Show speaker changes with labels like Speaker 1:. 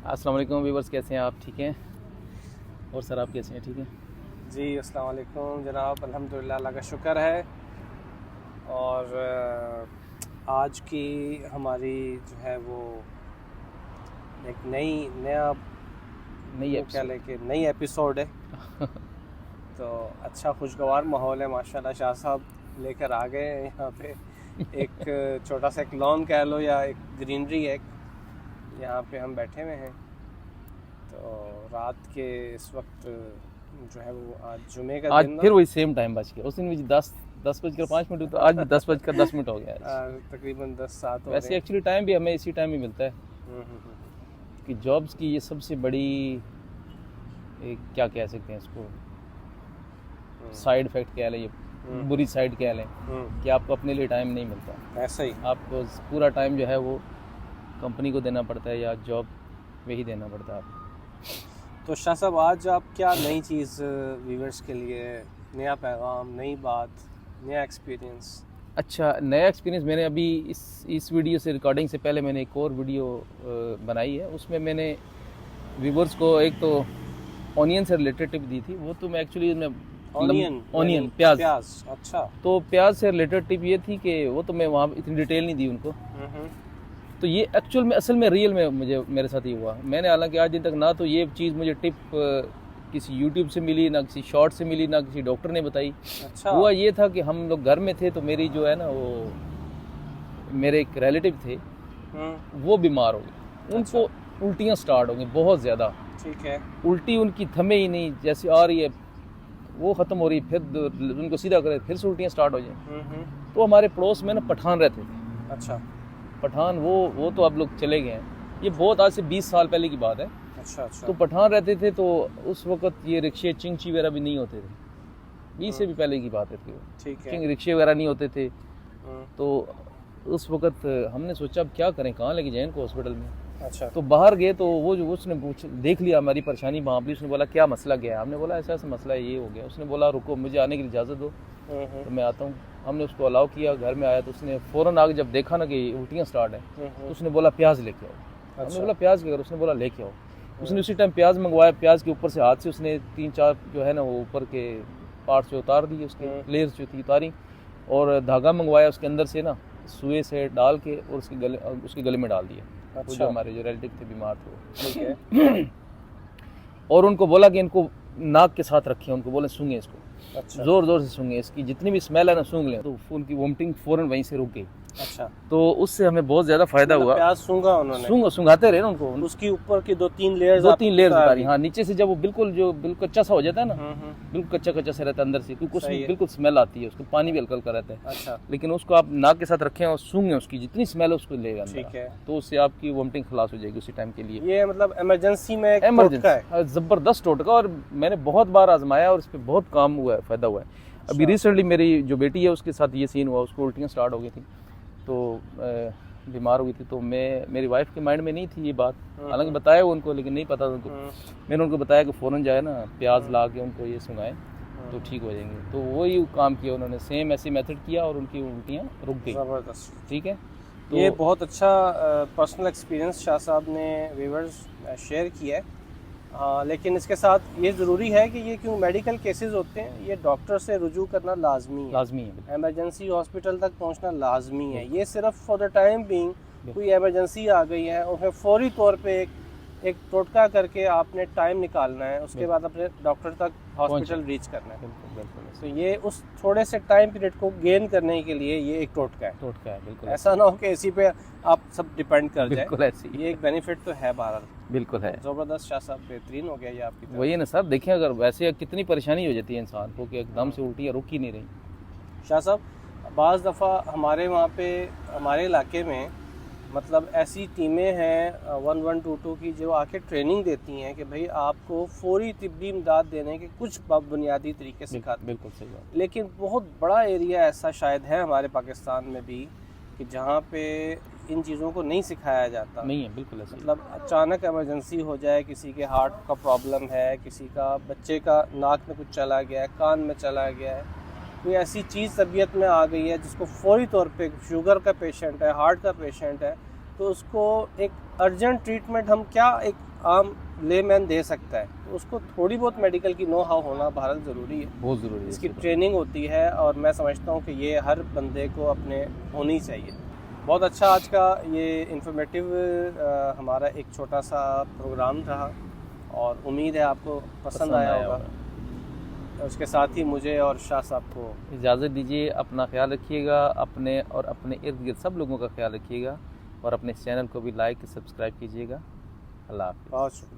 Speaker 1: अस्सलाम वालेकुम व्यूवर्स, कैसे हैं आप? ठीक हैं? और सर आप कैसे हैं? ठीक हैं
Speaker 2: जी। अस्सलाम वालेकुम जनाब, अल्हम्दुलिल्लाह, अल्लाह का शुक्र है। और आज की हमारी जो है वो एक नया
Speaker 1: नई
Speaker 2: क्या
Speaker 1: एपिसोड।
Speaker 2: लेके नई एपिसोड है। तो अच्छा खुशगवार माहौल है माशाल्लाह। शाह साहब लेकर आ गए हैं यहाँ पे एक छोटा सा एक लॉन कह लो या एक ग्रीनरी है, यहाँ पे हम बैठे हुए हैं। तो रात के इस वक्त जो है वो आज जुमे का
Speaker 1: आज
Speaker 2: दिन
Speaker 1: फिर वही सेम टाइम बच गया। उस दिन भी 10:05 तो आज भी 10:10 हो गया है।
Speaker 2: तकरीबन 10 सात हो
Speaker 1: वैसे
Speaker 2: गए।
Speaker 1: एक्चुअली टाइम भी हमें इसी टाइम ही मिलता है कि जॉब्स की ये सबसे बड़ी क्या कह सकते हैं इसको, साइड इफेक्ट कह लें, ये बुरी साइड कह लें कि आपको अपने लिए टाइम नहीं मिलता।
Speaker 2: ऐसा ही।
Speaker 1: आपको पूरा टाइम जो है वो कंपनी को देना पड़ता है या जॉब में ही देना पड़ता है आपको।
Speaker 2: तो शाह साहब, आज आप क्या नई चीज़ व्यूअर्स के लिए, नया पैगाम, नई बात, नया एक्सपीरियंस?
Speaker 1: अच्छा, नया एक्सपीरियंस मैंने अभी इस वीडियो से रिकॉर्डिंग से पहले मैंने एक और वीडियो बनाई है। उसमें मैंने व्यूवर्स को एक तो ऑनियन से रिलेटेड टिप दी थी। वो तो मैं एक्चुअली ऑनियन प्याज।
Speaker 2: अच्छा।
Speaker 1: तो प्याज से रिलेटेड टिप ये थी कि वो तो मैं वहाँ इतनी डिटेल नहीं दी उनको। तो ये एक्चुअल में असल में रियल में मेरे साथ ही हुआ। मैंने हालांकि आज दिन तक ना तो ये चीज़ मुझे टिप किसी यूट्यूब से मिली, ना किसी शॉर्ट से मिली, ना किसी डॉक्टर ने बताई।
Speaker 2: अच्छा।
Speaker 1: हुआ ये था कि हम लोग घर में थे, तो मेरी जो है ना वो मेरे एक रिलेटिव थे, वो बीमार हो गए। उनको उल्टियाँ स्टार्ट हो गई बहुत ज़्यादा।
Speaker 2: ठीक है।
Speaker 1: उल्टी उनकी थमे ही नहीं, जैसे आ रही है वो ख़त्म हो रही, फिर उनको सीधा करे, फिर से उल्टियाँ स्टार्ट हो जाए। तो हमारे पड़ोस में ना पठान रहते थे।
Speaker 2: अच्छा।
Speaker 1: पठान वो तो अब लोग चले गए हैं। ये बहुत आज से 20 साल पहले की बात है।
Speaker 2: अच्छा अच्छा।
Speaker 1: तो पठान रहते थे, तो उस वक्त ये रिक्शे चिंची वगैरह भी नहीं होते थे। 20 से भी पहले की बात है।
Speaker 2: ठीक है।
Speaker 1: रिक्शे वगैरह नहीं होते थे। तो उस वक्त हमने सोचा अब क्या करें, कहाँ लेके जाएं इनको हॉस्पिटल में।
Speaker 2: अच्छा।
Speaker 1: तो बाहर गए तो वो जो उसने देख लिया हमारी परेशानी वहाँ पर। उसने बोला क्या मसला क्या है? हमने बोला ऐसा ऐसा मसला है, ये हो गया। उसने बोला रुको, मुझे आने की इजाज़त दो, तो मैं आता हूँ। हमने उसको अलाउ किया, घर में आया तो उसने फ़ौरन आगे जब देखा ना कि उल्टियाँ स्टार्ट है, तो उसने बोला प्याज लेके आओ। हमने बोला प्याज क्या करो? उसने बोला लेके आओ। उसने उसी टाइम प्याज मंगवाया। प्याज के ऊपर से हाथ से उसने 3-4 जो है ना वो ऊपर के पार्ट से उतार दिए, उसके लेयर्स जो थी उतारी, और धागा मंगवाया उसके अंदर से ना सुए से डाल के, और उसके गले में डाल दिया।
Speaker 2: अच्छा।
Speaker 1: वो जो हमारे जो रिलेटिव थे बीमार थे।
Speaker 2: ठीक है।
Speaker 1: और उनको बोला कि इनको नाक के साथ रखें, उनको बोले सूंघे इसको।
Speaker 2: अच्छा।
Speaker 1: जोर जोर से सूंघे, इसकी जितनी भी स्मेल है ना सूंघ लें। तो उनकी वोमिटिंग फौरन वहीं से रुक गई।
Speaker 2: अच्छा।
Speaker 1: तो उससे हमें बहुत ज्यादा फायदा हुआ।
Speaker 2: प्याज सूंघा उन्होंने?
Speaker 1: सूंघाते रहे ना उनको।
Speaker 2: उसकी ऊपर की 2-3 लेयर्स
Speaker 1: उतारी। हाँ, नीचे से जब वो बिल्कुल कच्चा सा हो जाता है ना, बिल्कुल कच्चा सा रहता है अंदर से, क्योंकि उसमें बिल्कुल स्मेल आती है, उसको पानी भी हल्का हल्का रहता है।
Speaker 2: अच्छा।
Speaker 1: लेकिन उसको आप नाक के साथ रखें और सूंघें, उसकी जितनी स्मेल है उसको लेगा।
Speaker 2: ठीक है।
Speaker 1: तो उससे आपकी वोमिटिंग खलास हो जाएगी उसी टाइम के लिए।
Speaker 2: ये मतलब इमरजेंसी में एक टोटका है,
Speaker 1: जबरदस्त टोटका। और मैंने बहुत बार आजमाया और इस पर बहुत काम हुआ है, फायदा हुआ है। अभी रिसेंटली मेरी जो बेटी है उसके साथ ये सीन हुआ। उसको उल्टियाँ स्टार्ट हो गई थी, तो बीमार हो गई थी। तो मेरी वाइफ के माइंड में नहीं थी ये बात, हालांकि बताया उनको, लेकिन नहीं पता उनको। मैंने उनको बताया कि फ़ौरन जाए ना प्याज ला के उनको ये सुनाए तो ठीक हो जाएंगे। तो वही काम किया उन्होंने, सेम ऐसे मेथड किया और उनकी उल्टियाँ रुक गई।
Speaker 2: ज़बरदस्त।
Speaker 1: ठीक है।
Speaker 2: तो ये बहुत अच्छा पर्सनल एक्सपीरियंस शाह साहब ने व्यूअर्स शेयर किया है। लेकिन इसके साथ ये ज़रूरी है कि ये क्यों मेडिकल केसेस होते हैं, ये डॉक्टर से रुजू करना लाजमी है। इमरजेंसी हॉस्पिटल तक पहुंचना लाजमी है। ये सिर्फ फॉर द टाइम बीइंग कोई इमरजेंसी आ गई है और फिर फौरी तौर पे एक टोटका करके आपने टाइम निकालना है, उसके बाद अपने डॉक्टर तक हॉस्पिटल रीच करना है। तो ये उस थोड़े से टाइम पीरियड को गेन करने के लिए ये एक टोटका है। बिल्कुल ऐसा ना हो कि इसी पे आप सब डिपेंड कर जाए।
Speaker 1: बिल्कुल ऐसी
Speaker 2: ये एक बेनिफिट तो है बहरहाल।
Speaker 1: बिल्कुल है।
Speaker 2: ज़बरदस्त शाह साहब, बेहतरीन हो गया ये आपकी तरफ।
Speaker 1: वही है ना सर, देखें अगर वैसे कितनी परेशानी हो जाती है इंसान को कि एकदम से उल्टियाँ रुक ही नहीं रही।
Speaker 2: शाह साहब, बाज़ दफ़ा हमारे वहाँ पे हमारे इलाके में मतलब ऐसी टीमें हैं 1122 की जो आके ट्रेनिंग देती हैं कि भाई आपको फौरी तिब्बी इमदाद देने के कुछ बुनियादी तरीके सिखाते हैं।
Speaker 1: बिल्कुल सही बात।
Speaker 2: लेकिन बहुत बड़ा एरिया ऐसा शायद है हमारे पाकिस्तान में भी कि जहाँ पे इन चीज़ों को नहीं सिखाया जाता।
Speaker 1: नहीं है, बिल्कुल ऐसा।
Speaker 2: मतलब अचानक इमरजेंसी हो जाए, किसी के हार्ट का प्रॉब्लम है, किसी का बच्चे का नाक में कुछ चला गया है, कान में चला गया है, कोई ऐसी चीज़ तबीयत में आ गई है जिसको फौरी तौर पे, शुगर का पेशेंट है, हार्ट का पेशेंट है, तो उसको एक अर्जेंट ट्रीटमेंट हम क्या एक आम लेमैन दे सकता है, तो उसको थोड़ी बहुत मेडिकल की नो हाउ होना भारत ज़रूरी है,
Speaker 1: बहुत ज़रूरी है।
Speaker 2: इसकी ट्रेनिंग होती है और मैं समझता हूँ कि ये हर बंदे को अपने होनी चाहिए। बहुत अच्छा आज का ये इंफॉर्मेटिव हमारा एक छोटा सा प्रोग्राम रहा और उम्मीद है आपको पसंद आया होगा। उसके साथ ही मुझे और शाह साहब को
Speaker 1: इजाज़त दीजिए। अपना ख्याल रखिएगा, अपने और अपने इर्द गिर्द सब लोगों का ख्याल रखिएगा और अपने इस चैनल को भी लाइक सब्सक्राइब कीजिएगा। अल्लाह हाफ़िज़।
Speaker 2: बहुत शुक्रिया।